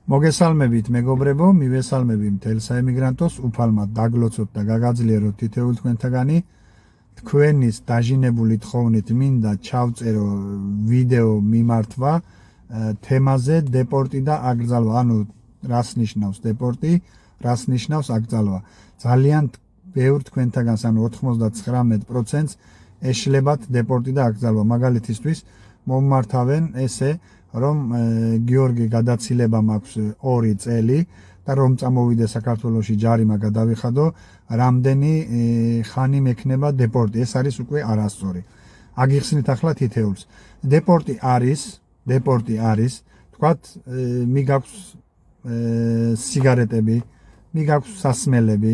მოგესალმებით მეგობრებო, მივესალმები მთელ საემიგრანტოს, უფალმა დაგლოცოთ და გაგაძლიეროთ თითოეულ თქვენთაგანი. თქვენის დაჟინებული თხოვნით მინდა ჩავწერო ვიდეო მიმართვა თემაზე დეპორტი და აკრძალვა. ანუ რას ნიშნავს დეპორტი, რას ნიშნავს აკრძალვა. ძალიან ბევრ თქვენთაგანს, ანუ 99% ეშლებათ დეპორტი და აკრძალვა. მაგალითისთვის მომმართავენ ესე რომ გიორგი გადაცილება მაქვს 2 წელი და რომ წამოვიდე საქართველოში ჯარიმა გადავიხადო, რამდენი ხანი მექნება დეპორტი. ეს არის უკვე არასწორი. აგიხსნით ახლა თითეულს. დეპორტი არის, თქვათ, მიგაქვს სიგარეტები, მიგაქვს სასმელები,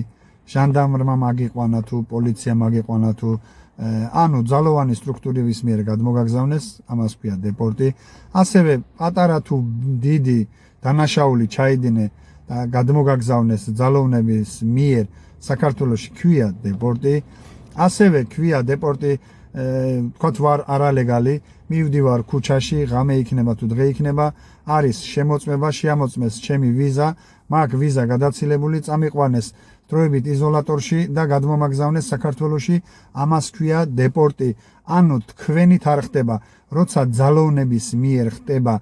ჟანდარმმა მაგიყვანა თუ პოლიცია მაგიყვანა თუ ანუ ძალოვანი სტრუქტურის მიერ გადმოგაგზავნეს, ამას ქვია დეპორტი. ასევე პატარა თუ დიდი დანაშაული ჩაიდინე და გადმოგაგზავნეს ძალოვნების მიერ საქართველოში, ქვია დეპორტი. ასევე ქვია დეპორტი, თქვათ ვარ არალეგალი, მივდივარ ქუჩაში, ღამე იქნება თუ დღე იქნება, არის შემოწმება, შეამოწმეს ჩემი ვიზა, მაქვს ვიზა გადაცილებული, წამიყვანეს დროებით იზოლატორში და გადმომაგზავნეს საქართველოში, ამას ქვია დეპორტი. ანუ თქვენით არ ხდება, როცა ძალოვნების მიერ ხდება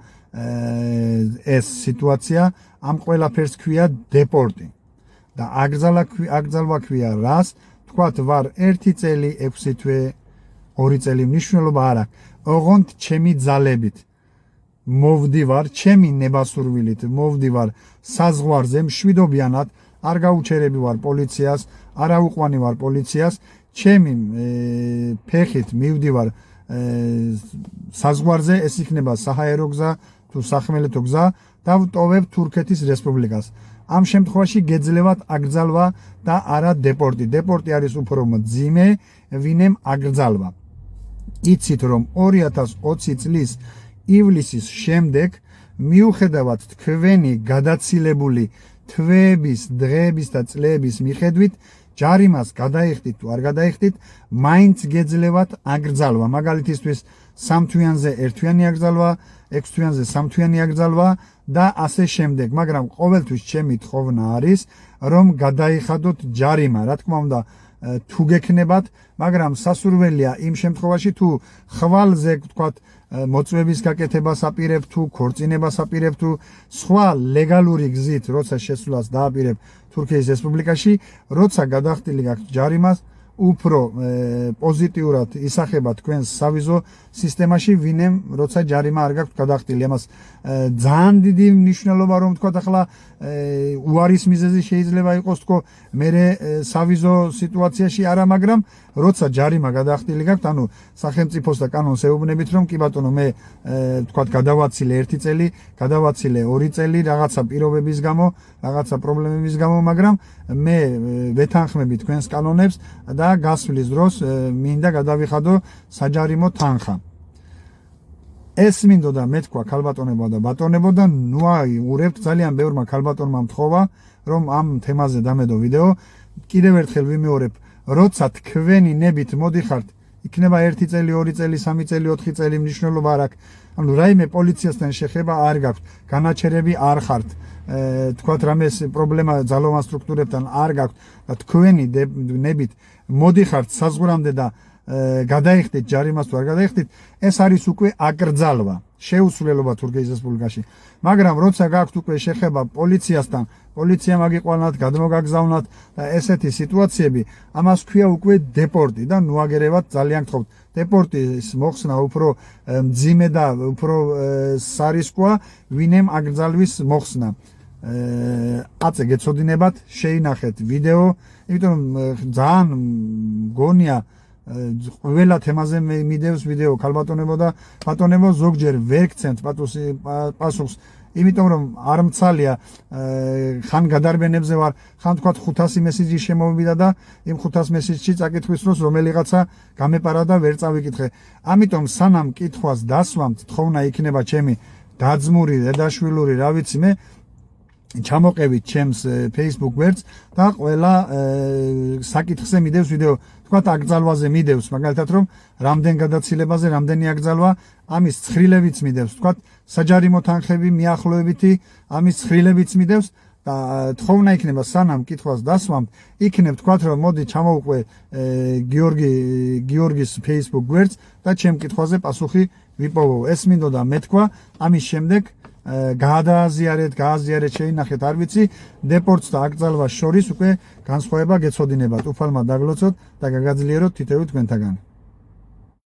ეს სიტუაცია, ამ ყველაფერს ქვია დეპორტი. და აკრძალვა ქვია რას? თქვათ ვარ 1 წელი 6 თვე, 2 წელი მნიშვნელობა არ აქვს. ოღონდ ჩემი ძალებით მოვდივარ, ჩემი ნებასურვილით მოვდივარ საზღვარზე, მშვიდობიანად, არ გაუჩერები ვარ პოლიციას, არ აუყვანი ვარ პოლიციას, ჩემი ფეხით მივდივარ საზღვარზე, ეს იქნება საჰაერო გზა თუ სახმელეთო გზა და ვტოვებ თურქეთის რესპუბლიკას. ამ შემთხვევაში გეძლევათ აკრძალვა და არა დეპორტი. დეპორტი არის უფრო მძიმე, ვინემ აკრძალვა. იცით რომ 2020 წლის ივლისის შემდეგ, მიუხედავად თქვენი გადაცილებული თვეების, დღეების და წლების მიხედვით, ჯარიმას გადაიხდით თუ არ გადაიხდით, მაინც გეძლევათ აკრძალვა. მაგალითისთვის 3 თვიანზე 1 თვიანი აკრძალვა, 6 თვიანზე 3 თვიანი აკრძალვა და ასე შემდეგ. მაგრამ ყოველთვის ჩემი თხოვნა არის, რომ გადაიხადოთ ჯარიმა. რა თქმა უნდა, თუ გექნებათ, მაგრამ სასურველია იმ შემთხვევაში, თუ ხვალზე, თქვათ, მოწვევის გაკეთებას აპირებ თუ ქორწინებას აპირებ თუ სხვა ლეგალური გზით, როცა შესვლას დააპირებ თურქეთის რესპუბლიკაში, როცა გადახდილი გაქვთ ჯარიმას, უფრო პოზიტიურად ისახება თქვენს სავიზო სისტემაში, ვინემ როცა ჯარიმა არ გაქვთ გადახდილი. ამას ძალიან დიდი მნიშვნელობა რომ თქვა ახლა უარის მიზეზი შეიძლება იყოს თქო მე სავიზო სიტუაციაში არა, მაგრამ როცა ჯარიმა გადახდილი გაქვთ, ანუ სახელმწიფოს და კანონს ეუბნებით რომ კი ბატონო მე თქვა გადავაცილე 1 წელი, გადავაცილე 2 წელი რაღაცა პირობების გამო, რაღაცა პრობლემების გამო, მაგრამ მე ვეთანხმები თქვენს კანონებს და გასვლის დროს მინდა გადავიხადო საჯარიმო თანხა. ეს მინდოდა მეთქვა ქალბატონებო და ბატონებო და ნუ აიურებთ, ძალიან ბევრმა ქალბატონმა მთხოვა რომ ამ თემაზე დამედო ვიდეო. კიდევ ერთხელ ვიმეორებ, როცა თქვენი ნებით მოდიხართ, იქნება 1 წელი, 2 წელი, 3 წელი, 4 წელი, მნიშვნელობა არ აქვს. ანუ რაიმე პოლიციასთან შეხება არ გაქვთ, განაჩერები არ ხართ, თქვათ რამე პრობლემა ძალოვან სტრუქტურებთან არ გაქვთ და თქვენი ნებით მოდიხართ საზღვრამდე და გადაიხდით ჯარიმას თუ არ გადაიხდით, ეს არის უკვე აკრძალვა, შეუსრულებლობა თურქეთის რესპუბლიკაში. მაგრამ როცა გაქვთ უკვე შეხება პოლიციასთან, პოლიცია მაგიყვანათ, გადმოგაგზავნათ და ესეთი სიტუაციები, ამას ქვია უკვე დეპორტი და ნუ აგერევათ, ძალიან გთხოვთ. დეპორტის მოხსნა უფრო მძიმე და უფრო სარისკოა, ვინემ აკრძალვის მოხსნა. აწე გეცოდინებათ, შეინახეთ ვიდეო, იმიტომ ძალიან გონია ყველა თემაზე მიდევს ვიდეო ქალბატონებო და ბატონებო, ზოგჯერ ვერ გცემთ პასუხს, იმიტომ რომ არ მცალია, ხან გადარბენებზე ვარ, ხან თქვათ 500 მესიჯი შემოვიდა და იმ 500 მესიჯში წაკითხვის დროს რომელიღაცა გამეპარა და ვერ წავიკითხე. ამიტომ სანამ კითხვას დასვამთ, თხოვნა იქნება ჩემი დაძმური, დედაშვილური, რა ვიცი მე, ჩამოყევით ჩემს Facebook გვერდს და ყველა საკითხზე მიდევს ვიდეო. თქვათ აკრძალვაზე მიდევს, მაგალითად რომ რამდენ გადაცილებაზე, რამდენი აკრძალვა, ამის ცხრილებიც მიდევს. თქვათ საჯარიმო თანხები მიახლოებითი, ამის ცხრილებიც მიდევს და თხოვნა იქნება სანამ კითხვას დასვამთ, იქნებ თქვათ რომ მოდი ჩამოვყვე გიორგის Facebook გვერდს და ჩემ კითხვაზე პასუხი ვიპოვო. ეს მინდოდა მეთქვა, ამის შემდეგ გააზიარეთ, შეინახეთ, არ ვიცი, დეპორტს და აკრძალვას შორის უკვე განსხვავება გეცოდინებათ. უფალმა დაგლოცოთ და გაგაძლიეროთ თითოეულ თქვენთაგან.